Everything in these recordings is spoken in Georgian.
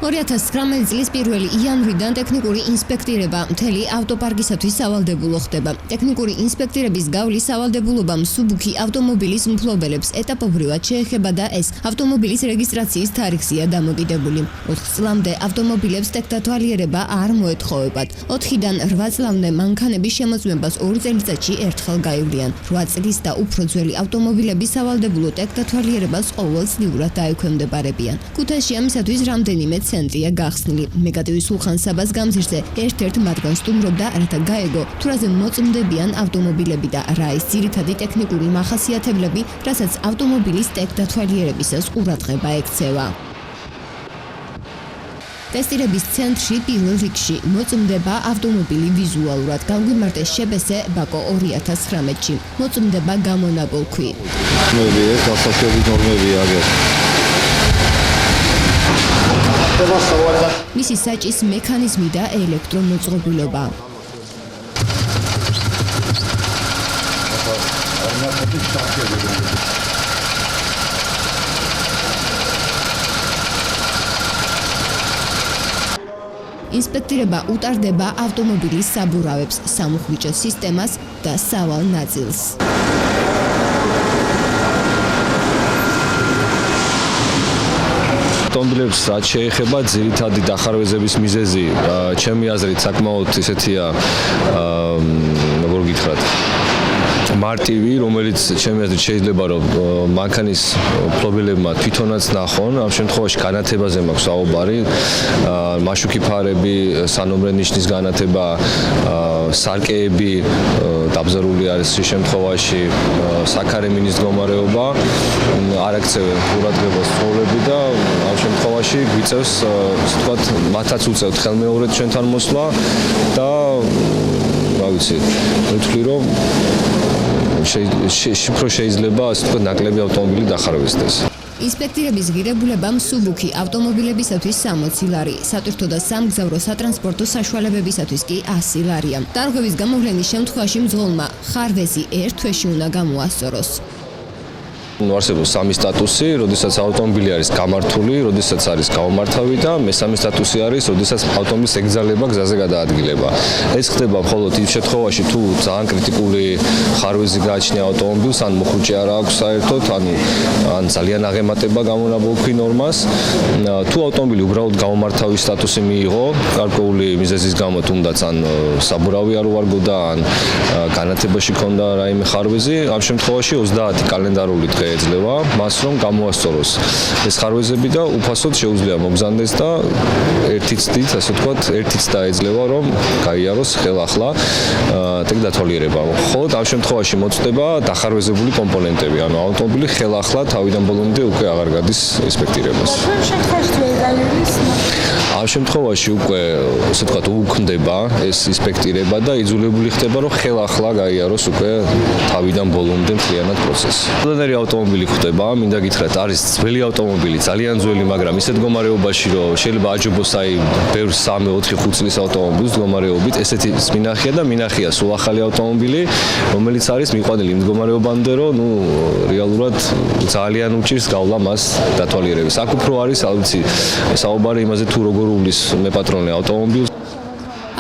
2019 წლის 1 იანვრიდან ტექნიკური ინსპექტირება მთელი ავტოპარკისათვის სავალდებულო ხდება. ტექნიკური ინსპექტირების გავლის სავალდებულობა მსუბუქი ავტომობილის მფლობელებს ეტაპობრივად შეეხება და ეს ავტომობილის რეგისტრაციის თარიღზეა დამოკიდებული. 4 წლამდე ავტომობილებს ტექდათვალიერება არ მოეთხოვებათ. 4-დან 8 წლამდე მანქანების შემოწმებას 2 წელიწადში ერთხელ გაივლიან. 8 წლის და უფრო ძველი ავტომობილების სავალდებულო ტექდათვალიერებას ყოველწლიურად დაექვემდებარებიან. ქუთაისში ამისათვის რამდენიმე ცენტრია გახსნილი. მეგატივის სულხან საბას გამზირზე ერთ-ერთ მათგან სტუმრობდა, რათა გაეგო თუ რაზე მოწმდებიან ავტომობილები და რა ის ძირითადი ტექნიკური მახასიათებლები, რასაც ავტომობილის ტექდათვალიერებისას ყურადღება ექცევა. ტესტირების ცენტრში პირველ რიგში მოწმდება ავტომობილი ვიზუალურად. გამგვიმართეს შებესე ბაკო 2019-ში. მოწმდება გამონაბოლქვი. მისი საჭის მექანიზმი და ელექტრომოწყობილობა. ინსპექტირება უტარდება ავტომობილის საბურავებს, სამუხვიჭო სისტემას და სავალ ნაწილს. ავტომობილებს რაც შეეხება ძირითადი დახარვეზების მიზეზი, ჩემი აზრით საკმაოდ ისეთია, როგორ გითხრათ, მარტივი, რომელიც ჩემი აზრით შეიძლება რომ მანქანის მფლობელებმა თვითონაც ნახონ. ამ შემთხვევაში განათებაზე მაქვს საუბარი, მაშუქი ფარები, სანომრე ნიშნის განათება, სარკეები დაბზარული არის ამ შემთხვევაში, საქარემინის მდგომარეობა, არ აქცევენ ყურადღებას ცხოველები და ამ შემთხვევაში გვიწევს, ასე ვთქვათ, მათაც უწევთ ხელმეორედ ჩვენთან მოსვლა და რა ვიცი, ვთქვი რომ უფრო შეიძლება, ასე ვთქვათ, ნაკლები ავტომობილი დახარვესდეს. ინსპექტირების ღირებულება მსუბუქი ავტომობილებისათვის 60 ლარი, სატვირთო და სამგზავრო სატრანსპორტო საშუალებებისათვის კი 100 ლარია. დარღვევის გამოვლენის შემთხვევაში მძღოლმა ხარვეზი ერთ თვეში უნდა გამოასწოროს. არსებობს სამი სტატუსი, როდესაც ავტომობილი არის გამართული, როდესაც არის გაუმართავი და მესამე სტატუსი არის, როდესაც ავტომობილის ეგზალება გზაზე გადაადგილება. ეს ხდება მხოლოდ იმ შემთხვევაში, თუ ძალიან კრიტიკული ხარვეზი გააჩნია ავტომობილს, ან მოხუჭი არ აქვს საერთოდ, ან ძალიან აღემატება გამონაბოლქვი ნორმას. თუ ავტომობილი უბრალოდ გაუმართავის სტატუსი მიიღო, გარკვეული მიზეზის გამო, თუნდაც ან საბურავი არ უარგოდა, ან განათებაში ქონდა რაიმე ხარვეზი, ამ შემთხვევაში 30 კალენდარული დღე ეძლევა მას რომ გამოასწოროს ეს ხარვეზები და უფასოდ შეუძლია მოგზავნდეს და ერთი წლით, ასე ვთქვათ, ერთი წდა ეძლევა რომ გაიაროს ხელახლა ტექდათვალიერება. ხოლო ამ შემთხვევაში მოწდება დახარვეზებული კომპონენტები, ანუ ავტომობილი ხელახლა თავიდან ბოლომდე უკვე აღარ გადის ინსპექტირებას. ამ შემთხვევაში უკვე, ასე ვთქვათ, უქმდება ეს ინსპექტირება და იძულებული ხდება რომ ხელახლა გაიაროს უკვე თავიდან ბოლომდე მთლიანად პროცესი. ყველანაირი ავტომობილი ხდება, მინდა გითხრათ, არის ძველი ავტომობილი, ძალიან ძველი, მაგრამ ისეთ მდგომარეობაში, რომ შეიძლება აჯობოს აი ბევრ 3, 4, 5 წლის ავტომობილს მდგომარეობით, ესეთი მინახია და მინახია სულ ახალი ავტომობილი, რომელიც არის მიყვანილი მდგომარეობამდე, რომ რეალურად ძალიან უჭირს გავლა მას დათვალიერებას. აქ უფრო არის, ალბათ, საუბარი იმაზე თუ როგორ უვლის მეპატრონე ავტომობილს.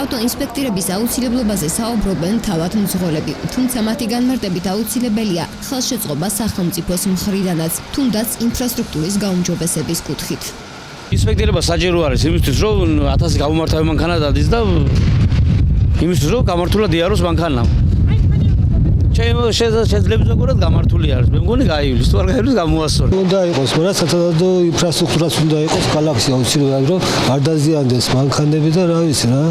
ავტოინსპექტირების აუცილებლობაზე საუბრობენ თავად მძღოლები, თუმცა მათი განმარტებით აუცილებელია ხელშეწყობა სახელმწიფოს მხრიდანაც, თუნდაც ინფრასტრუქტურის გაუმჯობესების კუთხით. ინსპექტირება საჭირო არის იმისთვის, რომ 1000 გამომართავი მანქანა დადის და იმისთვის, რომ გამართულად იაროს მანქანა. შეიძლება ზოგადად გამართული არის. მე მგონი გაივლის, თუ არ გაივლის გამოასწორო. უნდა იყოს, მაგრამ სათადო ინფრასტრუქტურაც უნდა იყოს, ქალაქში აუცილებლად რომ არ დაზიანდეს მანქანები და რა ვიცი რა.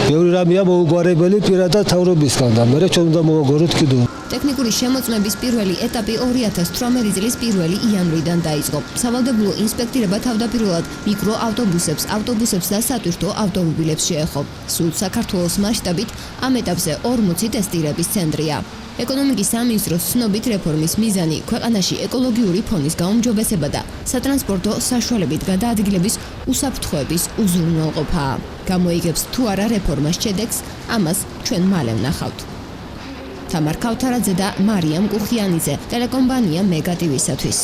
ბევრი რამეა მოუგვარებელი პირადად თავრობისგან და მე ჩვენ უნდა მოვაგვაროთ კიდევ. ტექნიკური შემოწმების პირველი ეტაპი 2018 წლის 1 იანვრიდან დაიწყო. სავალდებულო ინსპექტირება თავდაპირველად მიკროავტობუსებს, ავტობუსებს და სატვირთო ავტომობილებს შეეხო. სულ საქართველოს მასშტაბით ამ ეტაპზე 40 ტესტირების ცენტრია. ეკონომიკის სამინისტროს ცნობით რეფორმის მიზანი ქვეყანაში ეკოლოგიური ფონის გაუმჯობესება და სატრანსპორტო საშუალებით გადაადგილების უსაფრთხოების უზრუნველყოფაა. გამოიგებს თუ არა რეფორმას შედეგს, ამას ჩვენ მალე ვნახავთ. თამარ ქავთარაძე და მარიამ კუხიანიძე, ტელეკომპანია მეგატივისათვის.